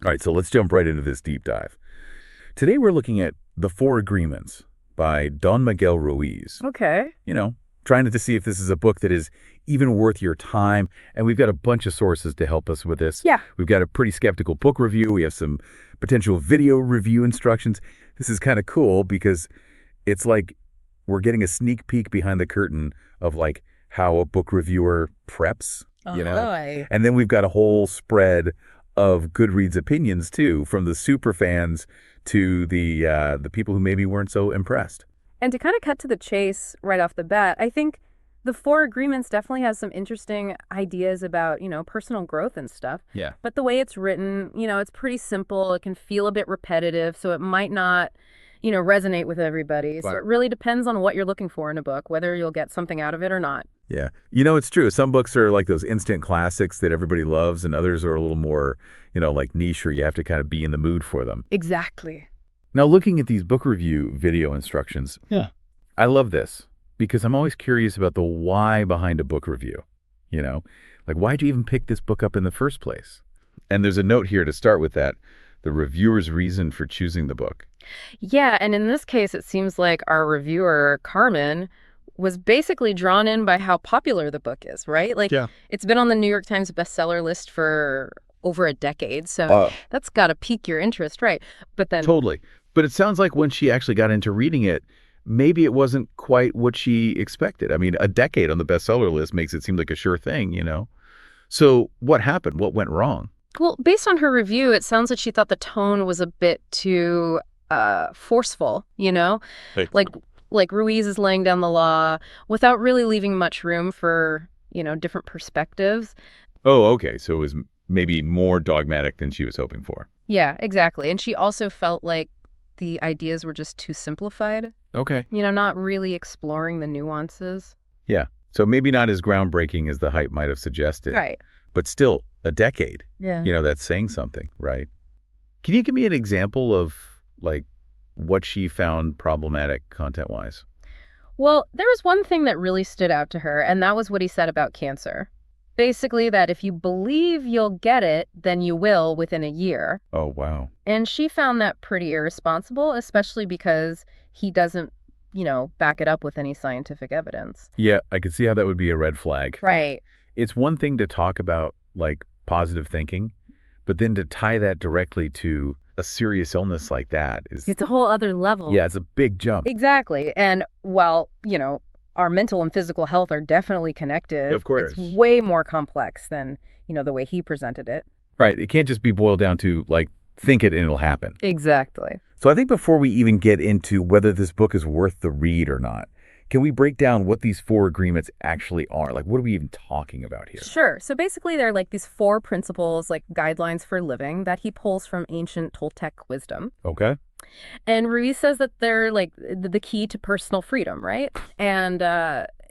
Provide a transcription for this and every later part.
All right, so let's jump right into this deep dive. Today we're looking at The Four Agreements by Don Miguel Ruiz. Okay. You know, trying to see if this is a book that is even worth your time. And we've got a bunch of sources to help us with this. Yeah. We've got a pretty skeptical book review. We have some potential video review instructions. This is kind of cool because it's like we're getting a sneak peek behind the curtain of like how a book reviewer preps, you know? And then we've got a whole spread of Goodreads opinions too, from the super fans to the people who maybe weren't so impressed. And to kind of cut to the chase right off the bat, I think The Four Agreements definitely has some interesting ideas about, personal growth and stuff. Yeah. But the way it's written, it's pretty simple. It can feel a bit repetitive, so it might not, resonate with everybody. So it really depends on what you're looking for in a book, whether you'll get something out of it or not. Yeah. It's true. Some books are like those instant classics that everybody loves, and others are a little more, like niche, or you have to kind of be in the mood for them. Exactly. Now, looking at these book review video instructions, I love this because I'm always curious about the why behind a book review. Like, why'd you even pick this book up in the first place? And there's a note here to start with that, the reviewer's reason for choosing the book. Yeah, and in this case, it seems like our reviewer, Carmen, was basically drawn in by how popular the book is, right? Like, it's been on the New York Times bestseller list for over a decade, so that's got to pique your interest, right? But then Totally. But it sounds like when she actually got into reading it, maybe it wasn't quite what she expected. I mean, a decade on the bestseller list makes it seem like a sure thing, So what happened? What went wrong? Well, based on her review, it sounds like she thought the tone was a bit too forceful, Like Ruiz is laying down the law without really leaving much room for, different perspectives. Oh, okay. So it was maybe more dogmatic than she was hoping for. Yeah, exactly. And she also felt like the ideas were just too simplified. Okay. Not really exploring the nuances. Yeah. So maybe not as groundbreaking as the hype might have suggested. Right. But still, a decade. Yeah. That's saying something, right? Can you give me an example of, like, what she found problematic content-wise? Well, there was one thing that really stood out to her, and that was what he said about cancer. Basically, that if you believe you'll get it, then you will within a year. Oh, wow. And she found that pretty irresponsible, especially because he doesn't, back it up with any scientific evidence. Yeah, I could see how that would be a red flag. Right. It's one thing to talk about, like, positive thinking, but then to tie that directly to a serious illness like that is... It's a whole other level. Yeah, it's a big jump. Exactly. And while, our mental and physical health are definitely connected. Of course. It's way more complex than, the way he presented it. Right. It can't just be boiled down to, like, think it and it'll happen. Exactly. So I think before we even get into whether this book is worth the read or not, can we break down what these four agreements actually are? Like, what are we even talking about here? Sure. So basically, they're like these four principles, like guidelines for living that he pulls from ancient Toltec wisdom. Okay. And Ruiz says that they're like the key to personal freedom, right? And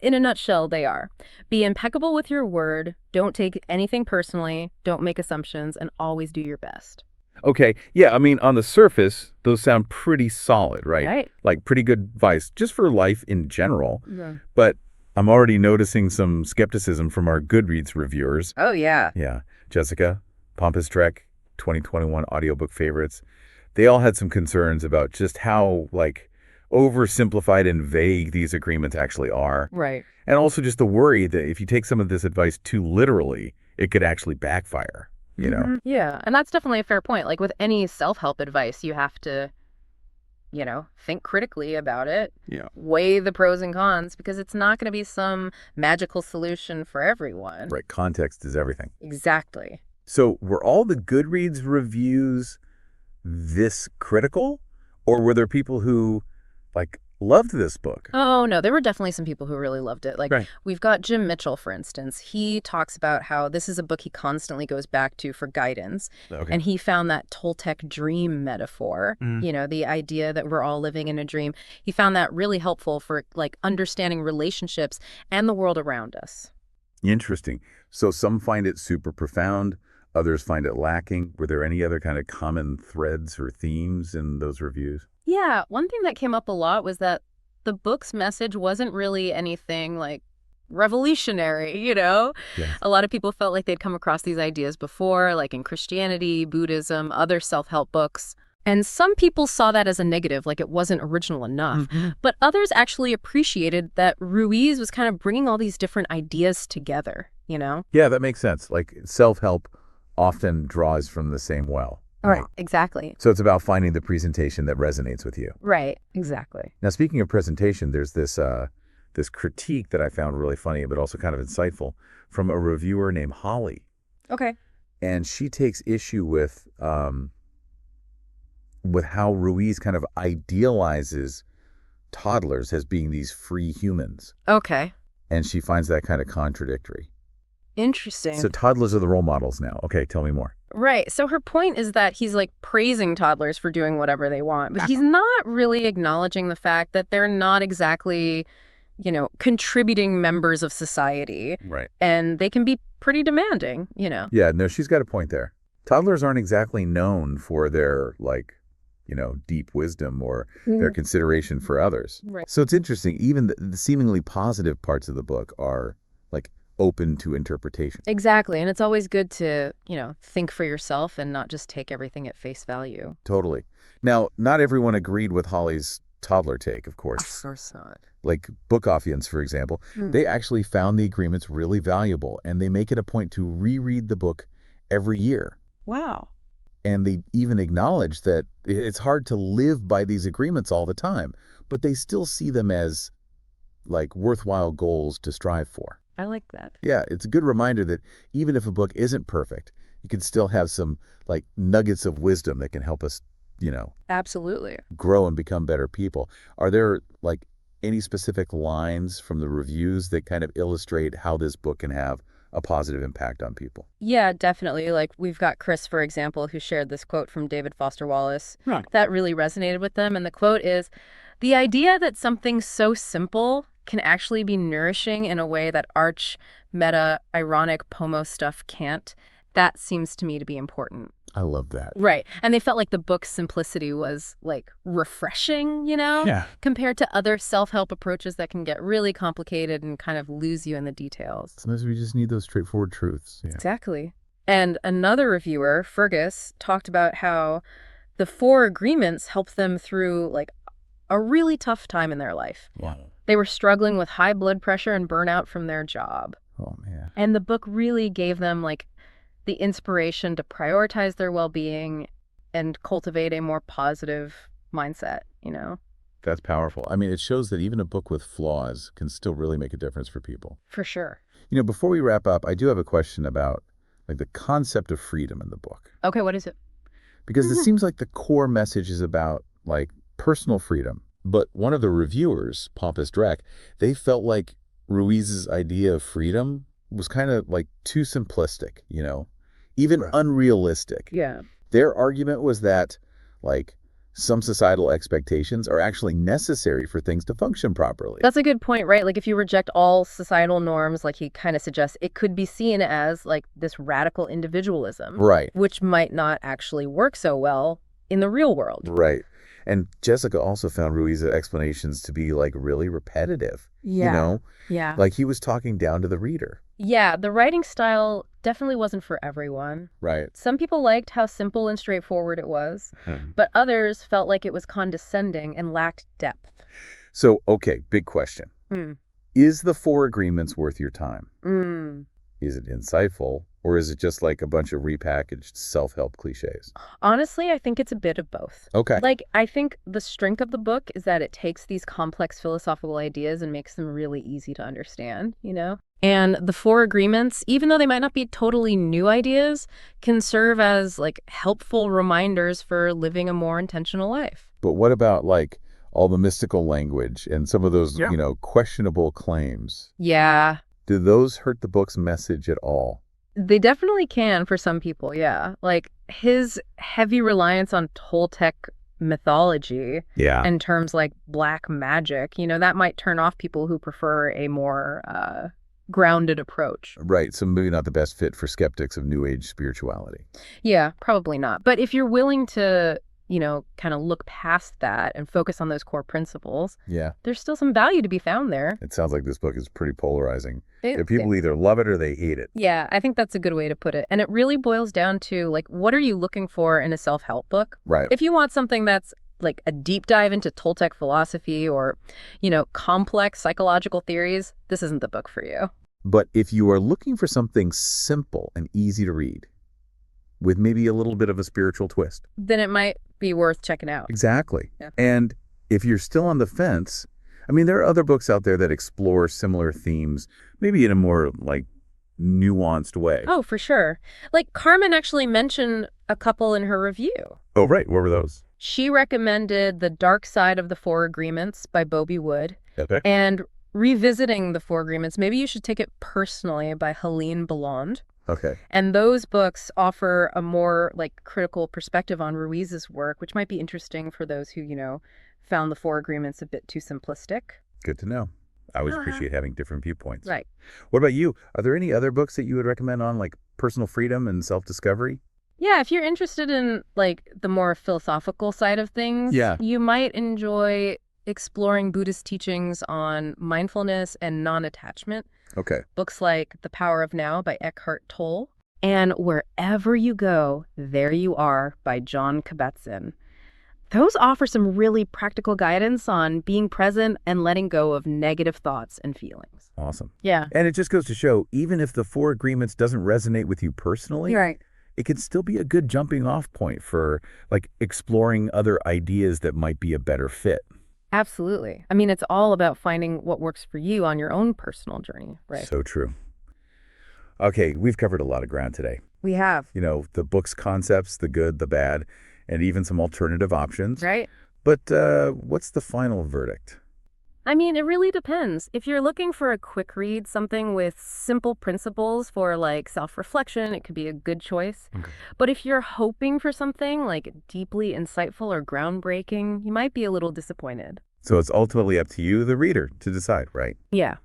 in a nutshell, they are: be impeccable with your word, don't take anything personally, don't make assumptions, and always do your best. Okay. Yeah. I mean, on the surface, those sound pretty solid, right? Right. Like pretty good advice just for life in general. Yeah. But I'm already noticing some skepticism from our Goodreads reviewers. Oh, yeah. Yeah. Jessica, Pompous Trek, 2021 audiobook favorites. They all had some concerns about just how, like, oversimplified and vague these agreements actually are. Right. And also just the worry that if you take some of this advice too literally, it could actually backfire. Yeah. And that's definitely a fair point. Like with any self-help advice, you have to, think critically about it. Yeah. Weigh the pros and cons, because it's not going to be some magical solution for everyone. Right. Context is everything. Exactly. So were all the Goodreads reviews this critical? Or were there people who, like, loved this book? Oh, no, there were definitely some people who really loved it. Like, right. We've got Jim Mitchell, for instance. He talks about how this is a book he constantly goes back to for guidance. Okay. And he found that Toltec dream metaphor, the idea that we're all living in a dream. He found that really helpful for, like, understanding relationships and the world around us. Interesting. So some find it super profound. Others find it lacking. Were there any other kind of common threads or themes in those reviews? Yeah, one thing that came up a lot was that the book's message wasn't really anything like revolutionary, you know? Yes. A lot of people felt like they'd come across these ideas before, like in Christianity, Buddhism, other self-help books. And some people saw that as a negative, like it wasn't original enough. But others actually appreciated that Ruiz was kind of bringing all these different ideas together, you know? Yeah, that makes sense. Like self-help often draws from the same well. Right, exactly. So it's about finding the presentation that resonates with you. Right, exactly. Now, speaking of presentation, there's this this critique that I found really funny, but also kind of insightful, from a reviewer named Holly. Okay. And she takes issue with how Ruiz kind of idealizes toddlers as being these free humans. Okay. And she finds that kind of contradictory. Interesting. So toddlers are the role models now. Okay, tell me more. Right. So her point is that he's like praising toddlers for doing whatever they want, but he's not really acknowledging the fact that they're not exactly, you know, contributing members of society. Right. And they can be pretty demanding, you know. Yeah, no, she's got a point there. Toddlers aren't exactly known for their, like, you know, deep wisdom or their consideration for others. Right. So it's interesting. Even the seemingly positive parts of the book are, like, open to interpretation. Exactly. And it's always good to, you know, think for yourself and not just take everything at face value. Totally. Now, not everyone agreed with Holly's toddler take, of course. Of course not. Like Bookoffians, for example, they actually found the agreements really valuable, and they make it a point to reread the book every year. Wow. And they even acknowledge that it's hard to live by these agreements all the time, but they still see them as, like, worthwhile goals to strive for. I like that. Yeah, it's a good reminder that even if a book isn't perfect, you can still have some, like, nuggets of wisdom that can help us, you know, Absolutely. grow and become better people. Are there, like, any specific lines from the reviews that kind of illustrate how this book can have a positive impact on people? Yeah, definitely. Like we've got Chris, for example, who shared this quote from David Foster Wallace. Right. That really resonated with them. And the quote is, "The idea that something so simple can actually be nourishing in a way that arch, meta, ironic Pomo stuff can't, that seems to me to be important." I love that. Right. And they felt like the book's simplicity was like refreshing, you know, compared to other self-help approaches that can get really complicated and kind of lose you in the details. Sometimes we just need those straightforward truths. Yeah. Exactly. And another reviewer, Fergus, talked about how the 4 agreements helped them through like a really tough time in their life. Wow. They were struggling with high blood pressure and burnout from their job. Oh, man. And the book really gave them like the inspiration to prioritize their well-being and cultivate a more positive mindset, you know? That's powerful. I mean, it shows that even a book with flaws can still really make a difference for people. For sure. You know, before we wrap up, I do have a question about, like, the concept of freedom in the book. Okay, what is it? Because it seems like the core message is about, like, personal freedom. But one of the reviewers, Pompous Drek, they felt like Ruiz's idea of freedom was kind of, like, too simplistic, you know? Even unrealistic. Yeah. Their argument was that, like, some societal expectations are actually necessary for things to function properly. That's a good point, right? Like if you reject all societal norms, like he kind of suggests, it could be seen as like this radical individualism. Right. Which might not actually work so well in the real world. Right. And Jessica also found Ruiz's explanations to be, like, really repetitive. Yeah. You know? Yeah. Like he was talking down to the reader. Yeah, the writing style definitely wasn't for everyone. Right. Some people liked how simple and straightforward it was, but others felt like it was condescending and lacked depth. So, okay, big question. Is the 4 agreements worth your time? Is it insightful, or is it just like a bunch of repackaged self-help cliches? Honestly, I think it's a bit of both. Okay. Like, I think the strength of the book is that it takes these complex philosophical ideas and makes them really easy to understand, you know? And the 4 agreements, even though they might not be totally new ideas, can serve as, like, helpful reminders for living a more intentional life. But what about, like, all the mystical language and some of those, you know, questionable claims? Yeah. Do those hurt the book's message at all? They definitely can for some people, yeah. Like, his heavy reliance on Toltec mythology and terms like black magic, you know, that might turn off people who prefer a more grounded approach. Right, so maybe not the best fit for skeptics of New Age spirituality. Yeah, probably not. But if you're willing to kind of look past that and focus on those core principles, yeah, there's still some value to be found there. it sounds like this book is pretty polarizing. People either love it or they hate it. Yeah, I think that's a good way to put it. And it really boils down to, like, what are you looking for in a self-help book? Right. If you want something that's like a deep dive into Toltec philosophy or, complex psychological theories, this isn't the book for you. But if you are looking for something simple and easy to read, with maybe a little bit of a spiritual twist, then it might be worth checking out. Exactly. Yeah. And if you're still on the fence, I mean, there are other books out there that explore similar themes, maybe in a more, nuanced way. Oh, for sure. Like, Carmen actually mentioned a couple in her review. Oh, right. What were those? She recommended The Dark Side of the Four Agreements by Bobby Wood. Okay. And Revisiting the Four Agreements, Maybe You Should Take It Personally by Helene Belland. Okay. And those books offer a more, critical perspective on Ruiz's work, which might be interesting for those who, found the Four Agreements a bit too simplistic. Good to know. I always appreciate having different viewpoints. Right. What about you? Are there any other books that you would recommend on, personal freedom and self-discovery? Yeah, if you're interested in, the more philosophical side of things, you might enjoy exploring Buddhist teachings on mindfulness and non-attachment. Okay. Books like The Power of Now by Eckhart Tolle and Wherever You Go, There You Are by Jon Kabat-Zinn. Those offer some really practical guidance on being present and letting go of negative thoughts and feelings. Awesome. Yeah. And it just goes to show, even if the Four Agreements doesn't resonate with you personally, Right. it can still be a good jumping off point for exploring other ideas that might be a better fit. Absolutely. I mean, it's all about finding what works for you on your own personal journey, right? So true. Okay, we've covered a lot of ground today. We have. The book's concepts, the good, the bad, and even some alternative options. Right. But what's the final verdict? I mean, it really depends. If you're looking for a quick read, something with simple principles for self-reflection, it could be a good choice. Okay. But if you're hoping for something deeply insightful or groundbreaking, you might be a little disappointed. So it's ultimately up to you, the reader, to decide, right? Yeah.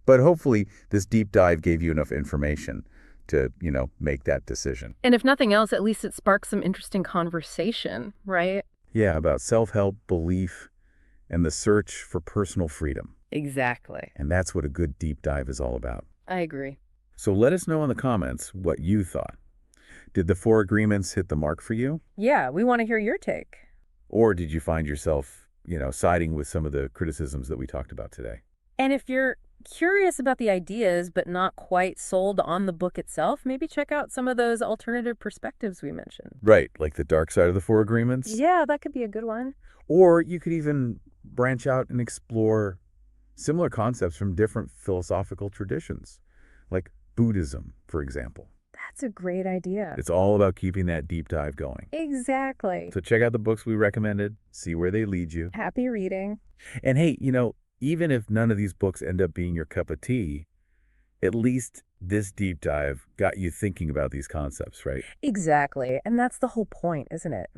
But hopefully this deep dive gave you enough information to, make that decision. And if nothing else, at least it sparks some interesting conversation, right? Yeah, about self-help, belief, and the search for personal freedom. Exactly. And that's what a good deep dive is all about. I agree. So let us know in the comments what you thought. Did the Four Agreements hit the mark for you? Yeah, we want to hear your take. Or did you find yourself, siding with some of the criticisms that we talked about today? And if you're curious about the ideas but not quite sold on the book itself, maybe check out some of those alternative perspectives we mentioned. Right, like The Dark Side of the Four Agreements? Yeah, that could be a good one. Or you could even branch out and explore similar concepts from different philosophical traditions, like Buddhism, for example. That's a great idea. It's all about keeping that deep dive going. Exactly. So check out the books we recommended, see where they lead you. Happy reading. And hey, even if none of these books end up being your cup of tea, at least this deep dive got you thinking about these concepts, right? Exactly. And that's the whole point, isn't it?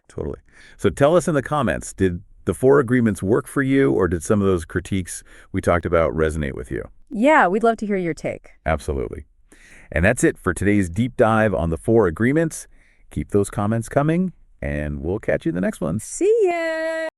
Totally. So tell us in the comments, did the Four Agreements work for you, or did some of those critiques we talked about resonate with you? Yeah, we'd love to hear your take. Absolutely. And that's it for today's deep dive on the Four Agreements. Keep those comments coming, and we'll catch you in the next one. See ya!